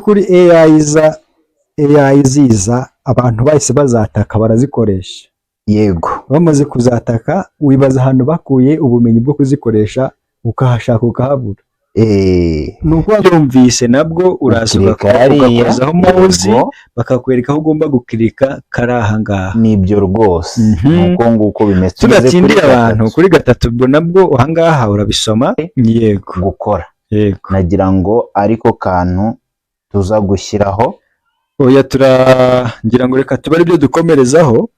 by'ukuri AI ziza abantu bahise bazataka barazikoresha. Yego. Bamaze kuzataka wibaza ahantu bakuye ubumenyi bwo kuzikoresha ukahashaka ukahabura. Nuko wabyumvise nabwo uraza ugakozaho mouse bakakwereka aho ugomba gukirika kari aha ngaha. Nibyo rwose. Nuko nguko bimeze. Tugatindira abantu kuri gatatu nabwo aha ngaha urabisoma. Yego. Gukora. Yego. Nagira ngo ariko kantu tuza gushyiraho. Oya turagira ngo reka tubare ibyo dukomerezaho.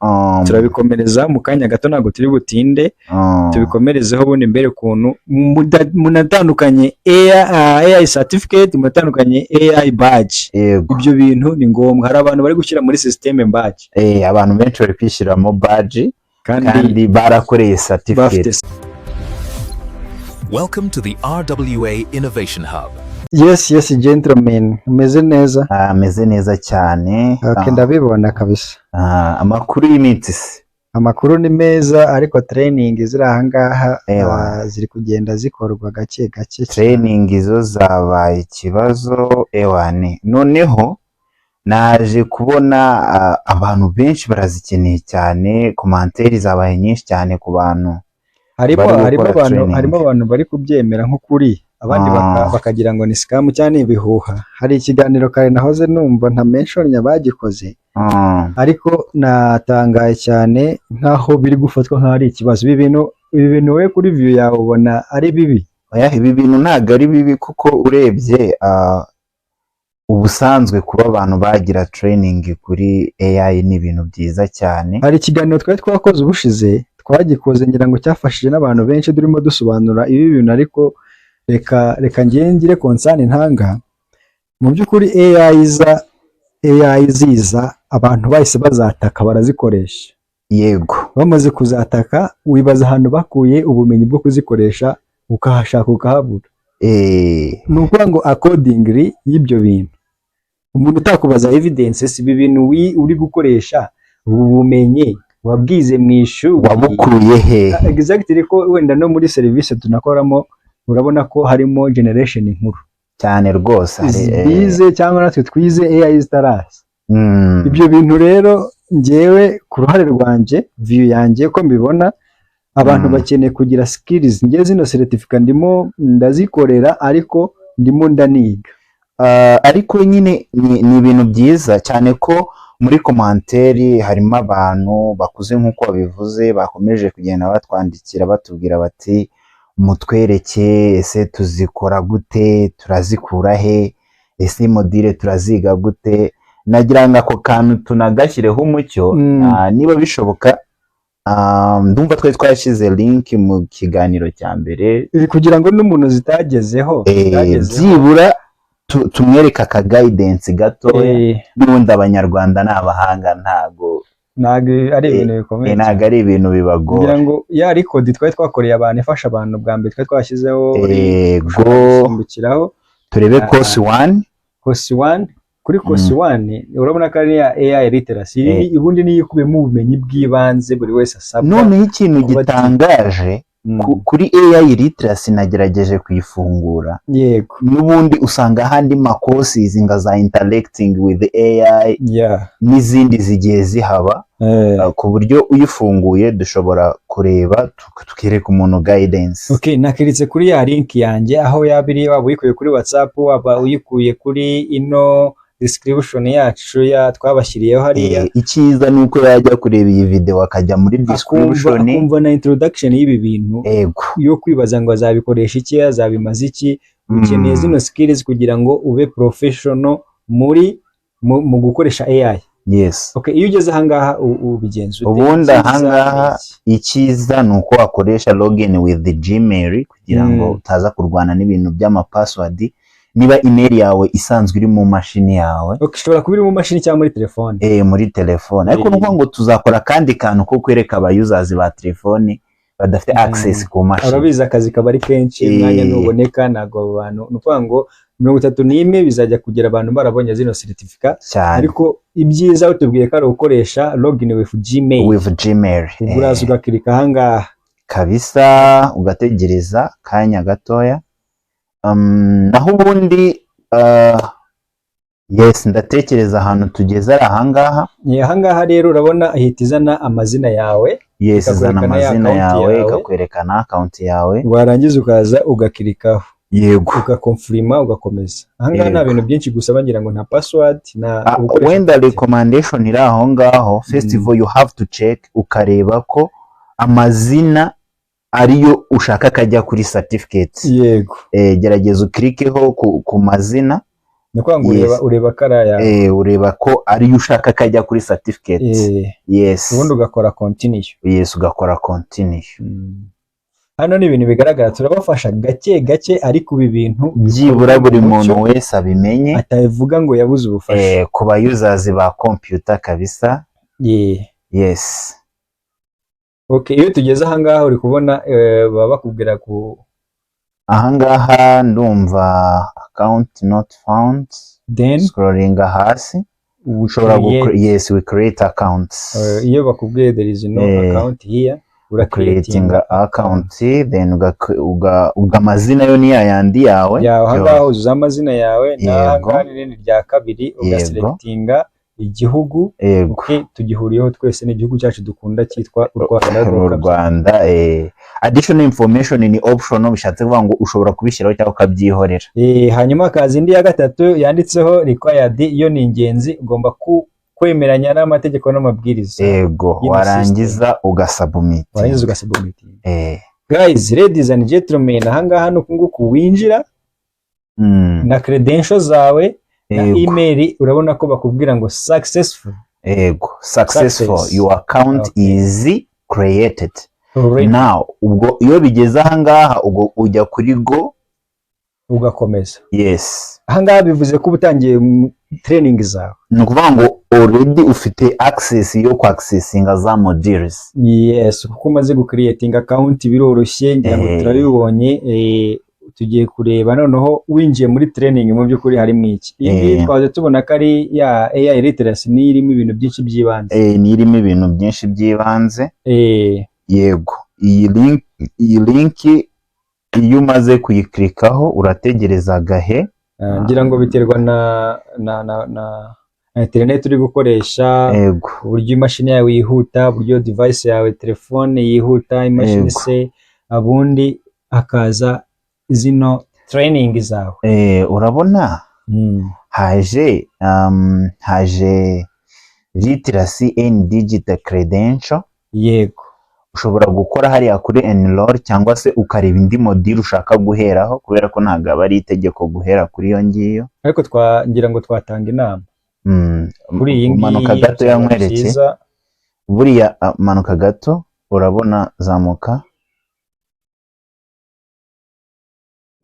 Turabikomereza mu kanya gato ntabwo turi butinde. Tubikomerezeho bundi mbere ukuntu munatandukanye AI certificate, munatandukanye AI badge. Ibyo bintu ni ngombwa. Hari abantu bari gushyira muri system badge. Abantu benshi bari kwishyiramo badge kandi barakoreye certificate. Welcome to the RWA Innovation Hub. Yes gentlemen, umeze neza? Ameze neza cyane. Okay, ndabibona kabisa. Amakuru y'iminsi se? Amakuru ni meza ariko training ziri aha ngaha ziri kugenda zikorwa gake gake. Training izo zabaye ikibazo ewane. Noneho naje kubona abantu barazikeneye cyane, commentaires zabaye nyinshi cyane ku bantu. Harimo abantu bari kubyemera nko kuri abandi bakagira ngo ni scam cyane ibihuha. Hari ikiganiro kare nahoze numva nta mention yabagikoze ariko natangaye cyane nkaho biri gufatwa nk'ari ikibazo. Ibi bintu we kuri view yawe ubona ari bibi? Oya, ibi bintu ntago ari bibi kuko urebye ubusanzwe kuba abantu bagira training kuri AI ni ibintu byiza cyane. Hari ikiganiro twari twakoze ubushize twagikoze ngira ngo cyafashije n'abantu benshi durimo dusobanura ibi bintu, ariko reka ngire concern ntanga. Mu by'ukuri AI ziza abantu bahise bazataka barazikoresha. Yego. Bamaze kuzataka wibaza ahantu bakuye ubumenyi bwo kuzikoresha ukahashaka ukahabura. Nuko ngo accordingly y'ibyo bintu umuntu utakubaza evidences ibi bintu uri gukoresha ubu bumenyi wabwize mu ishuri wabukuye he? Exactly, ko wenda no muri service tunakoramo urabona ko harimo generation nkuru cyane rwose bize cyangwa natwe twize AI zitarasi. Ibyo bintu rero ngewe ku ruhare rwanje view yanjye ko mbibona abantu bakeneye kugira skills. Ngiye zino certificate ndimo ndazikorera ariko ndimo ndaniga. Ariko nyine ni ibintu byiza cyane ko muri commentaire harimo abantu bakuze nk'uko babivuze bakomeje kugenda batwandikira batubwira bati mutwereke ese tuzikora gute, turazikura he, ese module turaziga gute. Nagira ngo ako kantu tunagashyireho umucyo niba bishoboka. Ndumva twashyize link mu kiganiro cya mbere kugira ngo n'umuntu zitagezeho byibura tumwereka aka guidance gato. N'ubundi abanyarwanda ni abahanga, ntago ari ibintu bikomeye, ntago ari ibintu bibagora. kugira ngo ya record twari twakoreye abantu ifasha abantu bwa mbere twari twashyizeho simbukiraho turebe course 1 kuri course 1 urabona ko ari ya AI literacy. Ubundi niyo ikubiyemo ubumenyi bw'ibanze buri wese asabwa. Noneho ikintu gitangaje kuri AI literacy nagerageje kuyifungura. Yego. N'ubundi usanga handi courses nga za interacting with AI n'izindi zigiye zihaba ku buryo uyifunguye dushobora kureba tukireka umuntu guidance. Okay, nakiritse kuri ya link yanjye aho yabiri waba uyikuye kuri WhatsApp waba uyikuye kuri ino description yacu twabashyiriyeho hariya. Icyiza nuko yajya kureba iyi video akajya muri description akumva na introduction y'ibi bintu yo kwibaza ngo azabikoresha iki, azabimaza iki. Ukeneye zino skills kugira ngo ube professional mu gukoresha AI. Yes. Okay, iyo ugeze aha ngaha ubigenza ute? Ubundi aha ngaha icyiza nuko wakoresha login with the Gmail kugira ngo utaza kurwana n'ibintu by'ama password. Niba email yawe isanzwe iri mu mashini yawe, ushobora kubira mu mashini cyangwa muri telefone. Muri telefone. Ariko nuko ngo tuzakora kandi kantu ko kwereka aba users ba telefone badafite access ku mashini. Arabiza akazi kabari kenshi mwanya nuboneka nago abantu nuko ngo 31 bizajya kugera abantu barabonye zino certificate. Ariko ibyiza utubwiye ko ari ukoresha login with Gmail. Uraza ugakirika aha ngaha kabisa ugategereza kanya gatoya. Naho ubundi yes ndatekereza ahantu tugeze ari ahangaha. Ahangaha rero urabona ahita izana amazina yawe, yes izana amazina yawe ikakwerekana account yawe, warangiza ukaza ugakirikaho yego ugakonfirima ugakomeza. Ahangaha nta bintu byinshi gusa bagira ngo nta password na wenda recommendation iri aho ngaho. First of all you have to check ukareba ko amazina ariyo ushaka kajya kuri certificate. Yego gerageza ukirikeho ku mazina, niko ngo ureba karaya ureba ko ariyo ushaka kajya kuri certificate. Yes ubundi ugakora continue. Yes ugakora continue. Hano ni ibintu bigaragara turabafasha gake gake, ariko ibi bintu byibura buri muntu wese abimenye, atavuga ngo yabuze ubufasha ku ba users ba computer kabisa. Yes okay. Iyo tugeze ahangaha uri kubona baba bakubwira ku ahangaha ndumva account not found, then scrolling hasi ushobora yes we create accounts. Iyo bakubwiye there is no account here, creating account, then amazina yo ni yandi yawe ahangaha uzuza amazina yawe, n'ahangaha n'irindi rya kabiri ugaselectinga igihugu. Okay, tugihuriyeho twese n'igihugu cyacu dukunda cyitwa u Rwanda. Additional information ni optional, bishatse kuvuga ngo ushobora kubishyiraho cyangwa ukabyihorera. Hanyuma akazi indi ya gatatu yanditseho required, iyo ni ingenzi, ugomba kwemeranya n'amategeko n'amabwiriza. Yego warangiza ugasubmit. Guys, ladies and gentlemen, ahangaha nukunguku winjira na credentials zawe na email, urabona ko bakubwira ngo successful. Yego successful, your account is created. Now ubwo iyo bigeze ahangaha ujya kuri go ugakomeza. Yes ahangaha bivuze ko ubutangiye training zawe, ni ukuvuga ngo already ufite access yo ku accessinga za modules. Yes kuko umaze gucreating account biroroshye, ngira ngo turabibonye. Tugiye kureba noneho winjiye muri training mu by'ukuri harimo iki. Ibi twaje tubona ko ari ya AI literacy, ni irimo ibintu byinshi by'ibanze. Ni irimo ibintu byinshi by'ibanze. Yego iyi link iyo umaze kuyiklikaho urategereza gahe. Ngira ngo biterwa na internet uri gukoresha, uburyo imashini yawe yihuta, uburyo device yawe telefone yihuta, imashini se, abundi akaza zino training zawe. Urabona haje literacy and digital credential. Yego ushobora gukora hariya kuri enroll cyangwa se ukareba indi module ushaka guheraho, kubera ko ntabwo aba ari itegeko guhera kuri iyo ngiyo, ariko ngira ngo twatanga inama kuri iyi ngiyi. Manuka gato yankwereke, buriya manuka gato urabona zamuka.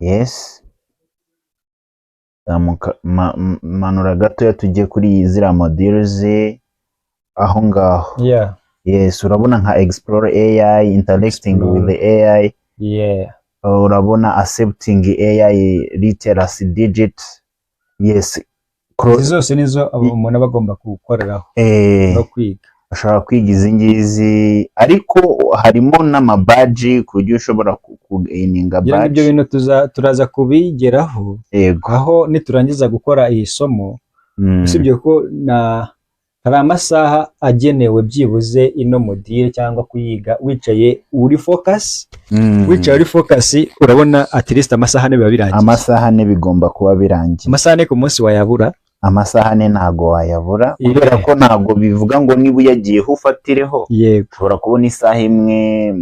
Yes zamuka manura gato tujye kuri zira modules aho ngaho. Yes urabona nka explore AI, interacting with the AI. Urabona accepting AI literacy digit. Yes zose nizo umuntu bagomba gukoreraho no kwiga. Ashobora kwiga izi ngizi, ariko harimo n'amabaji ku buryo ushobora kugayininga badge. Ibyo bintu turaza kubigeraho aho niturangiza gukora iyi somo. Usibye ko hari amasaha agenewe byibuze ino module cyangwa kuyiga wicaye uri focus. Wicaye uri focus urabona at least amasaha ne biba birangiye. Amasaha ne bigomba kuba birangiye. Amasaha ne ku munsi wayabura. Amasaha ne ntago wayabura, kubera ko ntago bivuga ngo niba uyagiye ufatireho. Ushobora kubona isaha imwe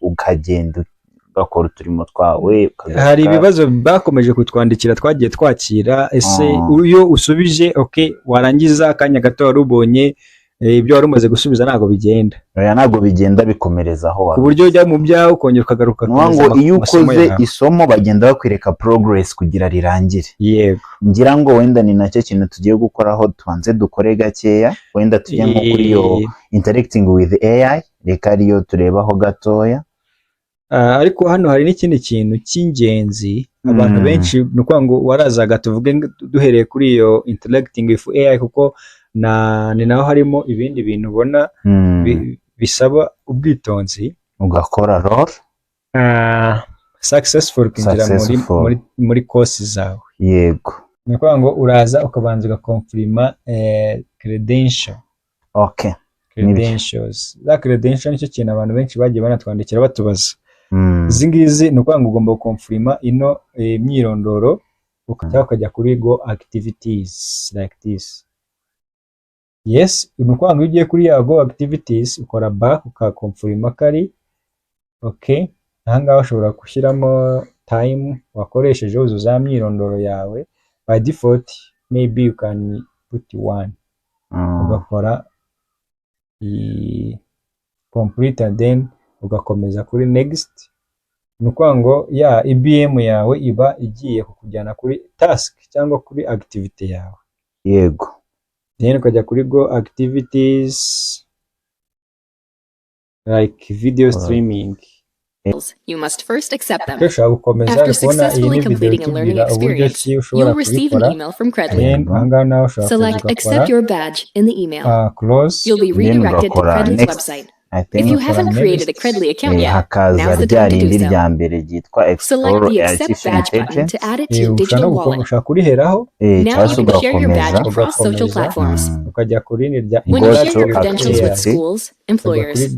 ukagenda ugakora uturimo twawe. Hari ibibazo bakomeje kutwandikira twagiye twakira, ese iyo usubije okay warangiza akanya gato warubonye ibyo wari umaze gusubiza ntago bigenda. Ntago bigenda bikomereza aho ku buryo ujya mu byaho ukongera ukagaruka. Ngo iyo ukoze isomo bagenda bakwereka progress kugira rirangire. Yego ngira ngo wenda ni nacyo kintu tugiye gukoraho, tubanze dukore gakeya, wenda tujye nko kuri yo interacting with AI, reka ariyo turebaho gatoya. Ariko hano hari n'ikindi kintu cy'ingenzi abantu benshi nuko ngo warazaga tuvuge duhereye kuri iyo interacting with AI, kuko ni naho harimo ibindi bintu ubona bisaba ubwitonzi. Ugakora role successful kinjira muri course zawe. Yego ni ukuvuga ngo uraza ukabanza ugakonfirima credential. Okay. Credentials. Za credential nicyo kintu abantu benshi bagiye banatwandikira batubaza. Izi ngizi ni ukuvuga ngo ugomba gukonfirima ino imyirondoro ukajya kuri go activities like this. Yes, ni ukuvuga ngo iyo ugiye kuri ya go activities ukora back ukakonfirima kari okay. Ahangaha ushobora gushyiramo time wakoresheje uzuza myirondoro yawe. By default maybe you can put one. Ugakora complete and then ugakomeza kuri next. Ni ukuvuga ngo ya IBM yawe iba igiye kukujyana kuri task cyangwa kuri activity yawe. Yego. Then ukajya kuri go activities like video streaming. You must first accept them. After successfully completing a learning experience, you'll receive an email from Credly. Select accept your badge in the email. Close. You'll be redirected to Credly's website. If you haven't created a Credly account yet, now's the time to do so. Select the accept badge button to add it to your digital wallet. Now you can share your badge across social platforms. When you share your credentials with schools, employers,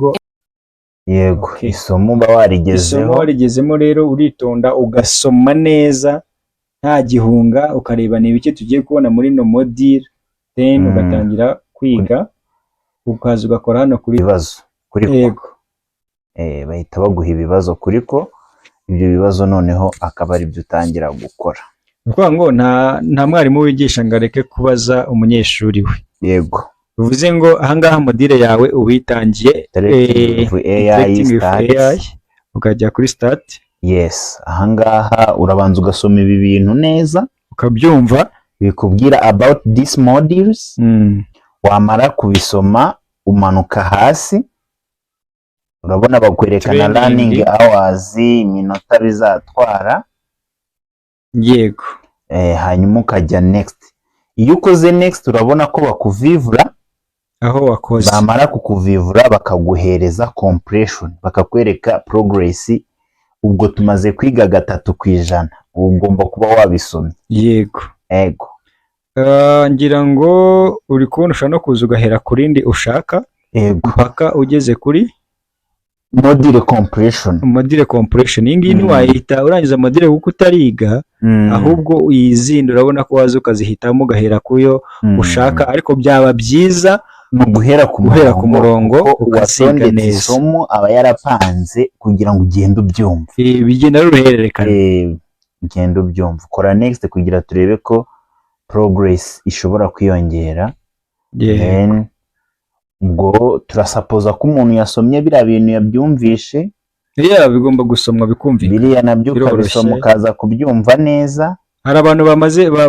Yego, isomo uba warigezemo rero uritonda ugasoma neza nta gihunga ukareba n'ibiki tugiye kubona muri no module, then ugatangira kwiga ukaza ugakora hano kuri ibibazo yego bahita baguha ibibazo kuriko ibyo bibazo noneho akaba ari byo utangira gukora. Nukuvuga ngo nta mwarimu wigisha ngo areke kubaza umunyeshuri we. Yego. Bivuze ngo ahangaha modile yawe ubitangiye AI ukajya kuri start. Yes, ahangaha urabanza ugasoma ibi bintu neza ukabyumva bikubwira about these modules. Wamara kubisoma umanuka hasi urabona bakwerekana learning hours, iminota bizatwara. Yego. Hanyuma ukajya next. Iyo ukoze next urabona ko bakuvivura aho wakoze. Bamara kukuvivura bakaguhereza compression, bakakwereka progress. Ubwo tumaze kwiga 3%, ugomba kuba wabisomye. Yego. Ego. Ngira ngo uri kubona ushaka no kuza ugahera kurindi ushaka. Ego. Mpaka ugeze kuri module compression. Module compression ingi ni wahita urangiza module kuko utariga ahubwo uyizindi urabona ko waza ukazihitamo ugahera kuyo ushaka, ariko byaba byiza no guhera ku murongo ukasiga neza. Isomo aba yarapanze kugira ngo ugende ubyumva. Bigenda ruhererekana. Ugende ubyumva. Kora next kugira turebe ko progress ishobora kwiyongera. Then ubwo turasapoza ko umuntu yasomye bira bintu yabyumvishe. Bigomba gusomwa bikumvikana. Biriya nabyo ukabisoma ukaza kubyumva neza. Hari abantu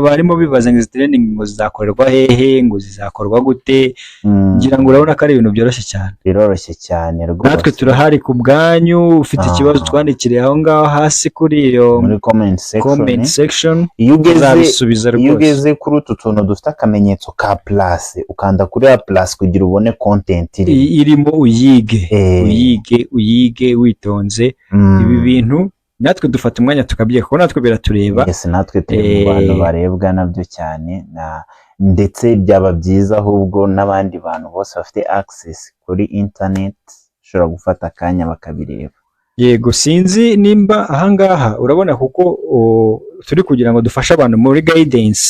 barimo bibaza ngo izi training ngo zizakorerwa hehe, ngo zizakorwa gute. Ngira ngo urabona ko ari ibintu byoroshye cyane. Biroroshye cyane rwose. Natwe turahari ku bwanyu, ufite ikibazo twandikire aho ngaho hasi kuri iyo muri comment section. Iyo ugeze kuri utu tuntu dufite akamenyetso ka plus, ukanda kuri ya plus kugira ubone content irimo uyige witonze. Ibi bintu natwe dufata umwanya tukabyiga kuko natwe biratureba. Yes, natwe turi mu bantu barebwa nabyo cyane, ndetse byaba byiza ahubwo n'abandi bantu bose bafite access kuri internet ushobora gufata akanya bakabireba. Yego, sinzi nimba ahangaha urabona kuko turi kugira ngo dufashe abantu muri guidance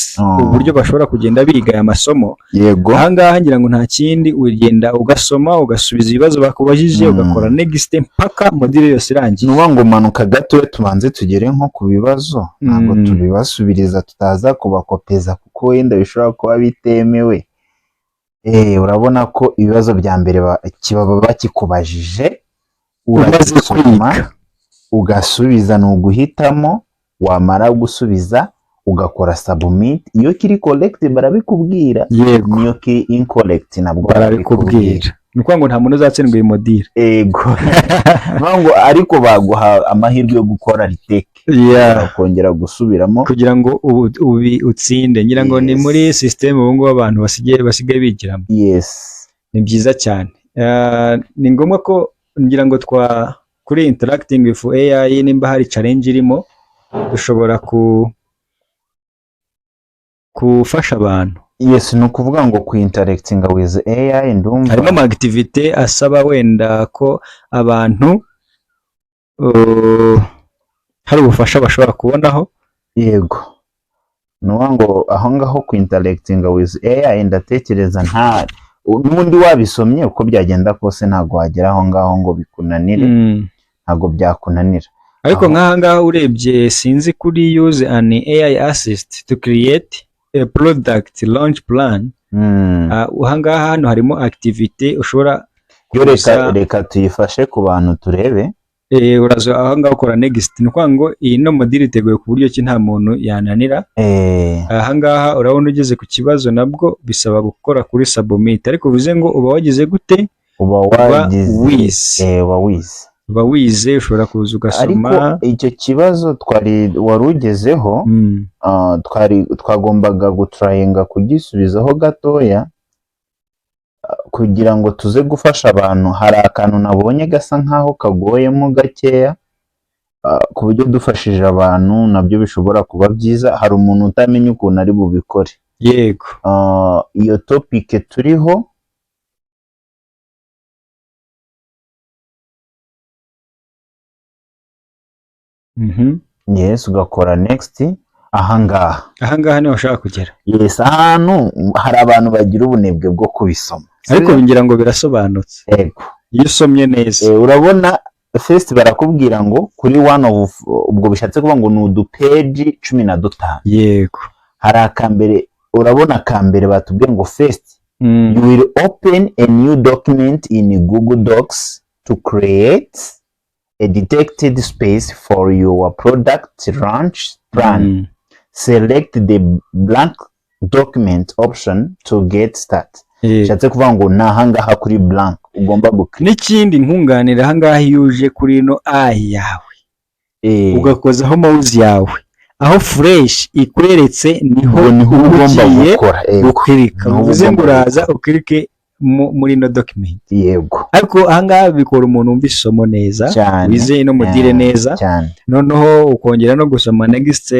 uburyo bashobora kugenda biga aya masomo. Yego. Ahangaha ngira ngo nta kindi ugenda ugasoma ugasubiza ibibazo bakubajije ugakora next mpaka module yose irangiye. Nuba ngo manuka gato tubanze tugere nko ku bibazo, ntabwo tubibasubiriza tutaza kubakopeza kuko wenda bishobora kuba bitemewe. Urabona ko ibibazo bya mbere kibaba bakikubajije urasoma ugasubiza n'uguhitamo, wamara gusubiza ugakora submit. Iyo kiri correct barabikubwira, niyo kiri incorrect nabwo barabikubwira. Nuko ngo nta muntu uzatsindwa iyi module. Ego. Ngo ariko baguha amahirwe yo gukora retake. Bakongera gusubiramo kugira ngo utsinde. Ngira ngo ni muri system ubu ngo abantu basigaye bigiramo. Yes. Ni byiza cyane. Ni ngombwa ko ngira ngo kuri interacting with AI nimba hari challenge irimo dushobora kufasha abantu. Yes, ni ukuvuga ngo ku interacting with AI ndumva harimo ama activity asaba wenda ko abantu hari ubufasha bashobora kubonaho. Yego, nuwa ngo aho ngaho ku interacting with AI ndatekereza nta n'undi wabisomye uko byagenda kose ntago wagera aho ngaho ngo bikunanire, ntago byakunanira. Ariko nk'aha ngaha urebye sinzi kuri use an AI assist to create a product launch plan. Aha ngaha hano harimo activity ushobora reka tuyifashe ku bantu turebe. Urazo aho ngaho ukora next, ni ukuvuga ngo iyi no modeli iteguye ku buryo ki nta muntu yananira. Aha ngaha urabona ugeze ku kibazo nabwo bisaba gukora kuri submit, ariko bivuze ngo uba wagize gute, uba wize ushobora kuza ugasoma. Ariko icyo kibazo warugezeho twagombaga gutrayinga kugisubizaho gatoya kugira ngo tuze gufasha abantu. Hari akantu nabonye gasa nkaho kagoyemo gakeya ku buryo dufashije abantu nabyo bishobora kuba byiza. Hari umuntu utamenya ukuntu ari bubikore. Yego, iyo topic turiho yes, ugakora next. Ahangaha niho ushaka kugera. Yes, ahantu hari abantu bagira ubunebwe bwo kubisoma, ariko bingira ngo birasobanutse. Yego, iyo usomye neza urabona first barakubwira ngo kuri one of ubwo bishatse kuvuga ngo ni udupeji 15. Yego, hari akambere, urabona akambere batubwiye ngo first you will open a new document in Google Docs to create a dedicated space for your product launch plan. Select the blank document option to get started. Shatse kuvuga ngo nahangaha kuri blank ugomba gukora. N'ikindi nkunganira ahangaha iyo uje kuri ino AI yawe ugakozaho mouse yawe, aho fresh ikweretse niho ugomba gukora. Ukirika uvuze ngo uraza ukirike muri no document. Yego, ariko ahangaha bikora umuntu wumva isomo neza, wize ino modire neza, noneho ukongera no gusoma next.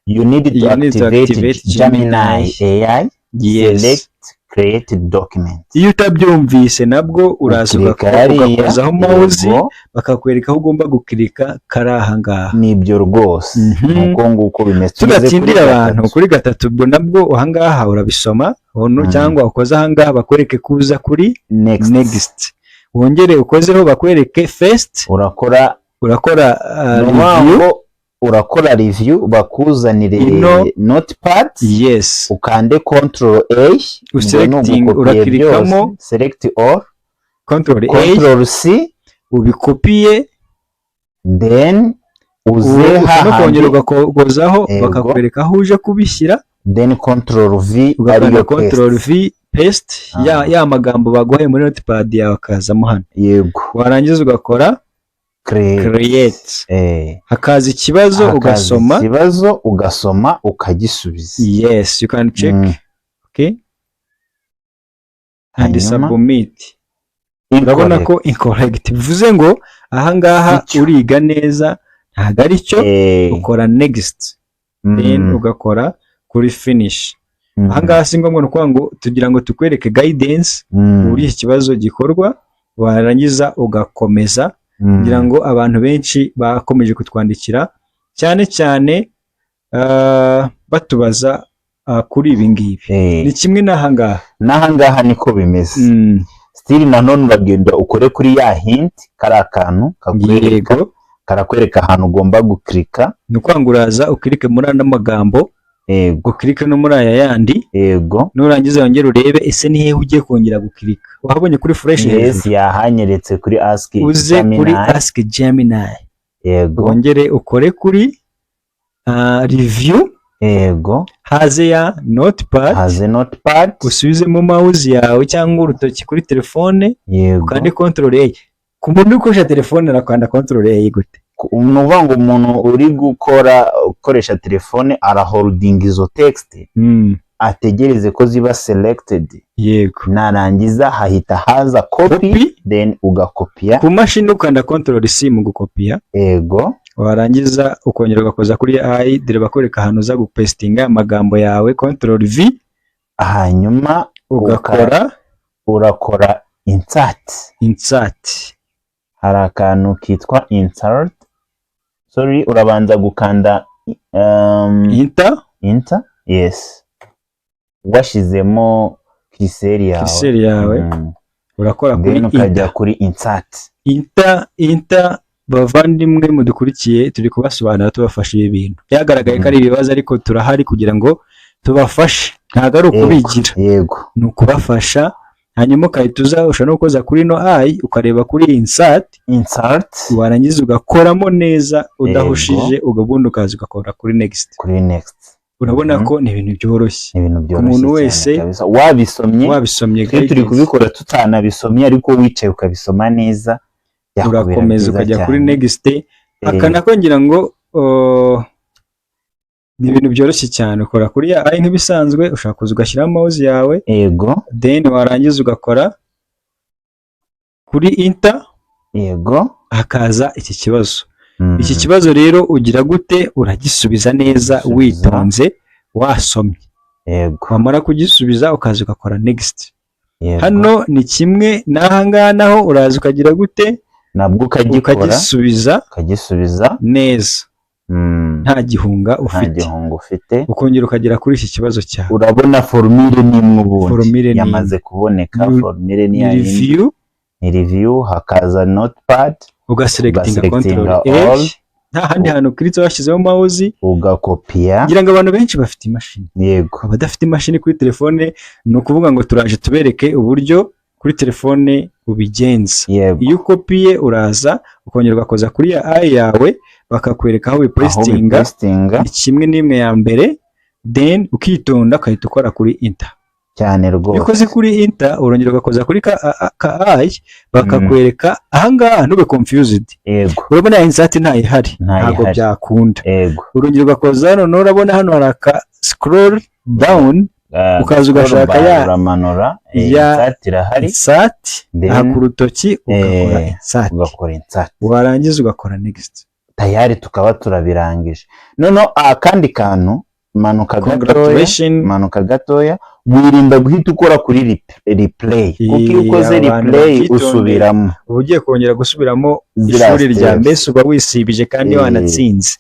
You need to activate Gemini AI. Select create document. Iyo utabyumvise nabwo uraza ugakozaho mouse bakakwereka aho ugomba gukirika kari ahangaha. Nibyo rwose nuko nguko bimeze. Tugatindira abantu kuri gatatu, ubwo nabwo ahangaha urabisoma cyangwa ukoza ahangaha bakwereke kuza kuri next. Wongere ukozeho bakwereke first, urakora review. Urakora review bakuzanire notepad. Yes, ukande control A, urakirikamo select all, control C, ubikopiye, then uze kongera ugakozaho bakakwereka aho uje kubishyira, then control V, ugakanda control V paste. Ya magambo baguhaye muri notepad yawe akazamo hano. Yego, warangiza ugakora create. Hakaza ikibazo ugasoma ukagisubiza. Yes, you can check. Okay, and submit. Urabona ko incorrect, bivuze ngo ahangaha uriga neza ntago ari cyo. Ukora next, then ugakora kuri finish. Ahangaha si ngombwa nuko ngo tugira ngo tukwereke guidance uri ikibazo gikorwa, warangiza ugakomeza. Ngira ngo abantu benshi bakomeje kutwandikira cyane batubaza kuri ibi ngibi. Ni kimwe n'ahangaha niko bimeze. Still nanone uragenda ukore kuri ya hint, kari akantu karakwereka ahantu ugomba gukirika. Ni ukwanga uraza ukirike muri andi magambo, ukirike no muri aya yandi. Yego, nurangiza wongere urebe ese ni hehe ugiye kongera gukirika. Wahabonye kuri fresh. Yes, yahanyeretse kuri ask Gemini. Uze kuri ask Gemini. Yego, wongere ukore kuri review. Yego, haze ya notepad, usubize mu mouse yawe cyangwa urutoki kuri telefone. Yego, kandi control A. Ku muntu ukoresha telefone nakanda control A gute? Nuvuga ngo umuntu uri ukoresha telefone araholding izo text, ategereze ko ziba selected. Yego, narangiza hahita haza copy, then ugakopia ku mashini ukanda control C mu gukopia. Yego, warangiza ukongera ugakoza kuri AI, dore bakwereka ahantu uza gupestinga amagambo yawe, control V, hanyuma urakora insert. Hari akantu kitwa insert, urabanza gukanda enter, yes, washizemo kiseri yawe, urakora kuri ukajya kuri insert. Bavandimwe mudukurikiye, turi kubasobanura tubafasha ibi bintu. Byagaragaye ko ari ibibazo, ariko turahari kugira ngo tubafashe, ntabwo ari ukubigira, ni ukubafasha. Hanyuma ukahita ushobora no gukoza kuri no AI, ukareba kuri insert, warangiza ugakoramo neza udahushije, ugabundi ukaza ugakora kuri next. Urabona ko ni ibintu byoroshye ku muntu wese wabisomye. Turi kubikora tutanabisomye, ariko wicaye ukabisoma neza, urakomeza ukajya kuri next. Akanakongera ngo ni ibintu byoroshye cyane. Ukora kuri AI nk'ibisanzwe, ushaka kuza ugashyiraho mouse yawe, then warangiza ugakora kuri enter, hakaza iki kibazo. Iki kibazo rero ugira gute? Uragisubiza neza witonze, wasomye. Wamara kugisubiza ukaza ugakora next. Hano ni kimwe n'ahangaha naho uraza ukagira gute? Nabwo ukagisubiza neza, nta gihunga ufite, ukongera ukagera kuri iki kibazo cyawe. Urabona formule nimwe ubundi yamaze kuboneka. Formule ni review, hakaza notepad, ugaselectinga control H, nta handi hantu ukiritse washyizeho mouse, ugakopia. Ngira ngo abantu benshi bafite imashini, abadafite imashini kuri telefone, ni ukuvuga ngo turaje tubereke uburyo kuri telefone ubigenza. Iyo ukopiye uraza ukongera ugakoza kuri AI yawe, bakakwereka aho wipestinga kimwe n'imwe ya mbere, then ukitonda ukahita ukora kuri enter cyane rwose. Ukoze kuri enter urongera ugakoza kuri AI, bakakwereka ahangaha ntube confused. Urabona insert ntayihari, ntabwo byakunda. Urongera ugakoza hano, urabona hano hari aka scroll down, ukaza ugashaka ya insert ku rutoki, ugakora insert, warangiza ugakora next. Tayari tukaba turabirangije. Akandi kantu, manuka gatoya, wirinda guhita ukora kuri replay, kuko iyo ukoze replay usubiramo, uba ugiye kongera gusubiramo ishuri rya mbese, uba wisibije kandi wanatsinze.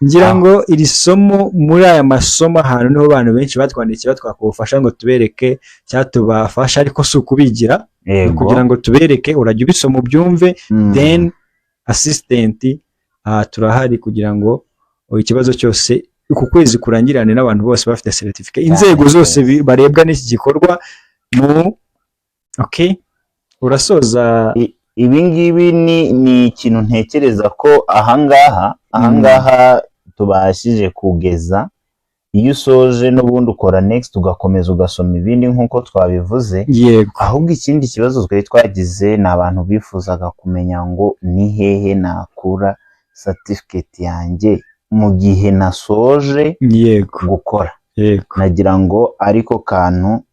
Ngira ngo iri somo, muri aya masomo ahantu niho abantu benshi batwandikiye twakubafasha ngo tubereke cyatubafasha, ariko si ukubigira, kugira ngo tubereke, urajya ubisoma ubyumve, then assistant turahari kugira ngo ikibazo cyose uku kwezi kurangirane n'abantu bose bafite certificate, inzego zose barebwa n'iki gikorwa. Urasoza. Ibi ngibi ni ikintu ntekereza ko ahangaha tubashije kugeza. Iyo usoje n'ubundi ukora next, ugakomeza ugasoma ibindi nk'uko twabivuze. Ahubwo ikindi kibazo twari twagize, ni abantu bifuzaga kumenya ngo ni hehe nakura certificate yanjye mu gihe nasoje gukora. Nagira ngo ariko kantu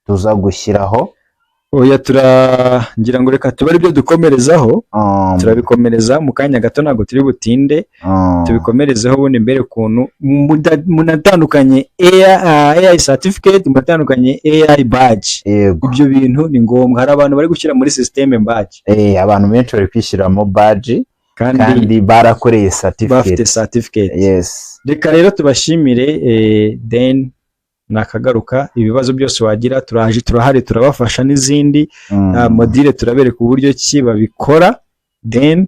tuza gushyiraho. Ngira ngo reka tuba aribyo dukomerezaho, turabikomereza mu kanya gato, ntabwo turi butinde, tubikomerezeho ubundi mbere ukuntu munatandukanye AI certificate, munatandukanye AI badge. Ibyo bintu ni ngombwa. Hari abantu bari gushyira muri system badge, abantu benshi bari kwishyiramo badge kandi barakoreye bafite certificate. Reka rero tubashimire, then nakagaruka. Ibibazo byose wagira turahari, turabafasha. N'izindi modile turabereka uburyo ki babikora, then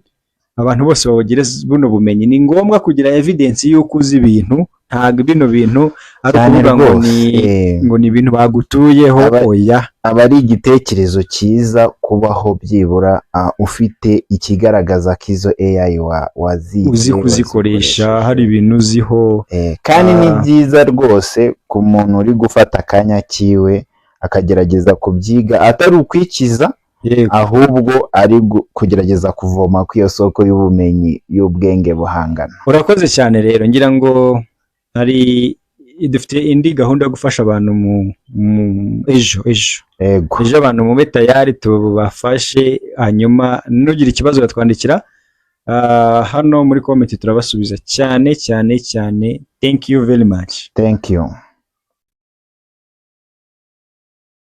abantu bose bawugire buno bumenyi. Ni ngombwa kugira evidence y'uko uzi ibintu, ntabwo bino bintu ari ukuvuga ngo ni ibintu bagutuyeho. Aba ari igitekerezo cyiza kubaho byibura ufite ikigaragaza ko izo AI uzi kuzikoresha, hari ibintu uziho. Kandi ni byiza rwose ku muntu uri gufata akanya kiwe akagerageza kubyiga, atari ukwikiza, ahubwo ari kugerageza kuvoma ku iyo soko y'ubumenyi y'ubwenge buhangana. Urakoze cyane rero. Ngira ngo dufite indi gahunda yo gufasha abantu ejo abantu mube tayari tubafashe. Hanyuma nugira ikibazo batwandikira hano muri comment turabasubiza cyane cyane cyane. Thank you very much. Thank you.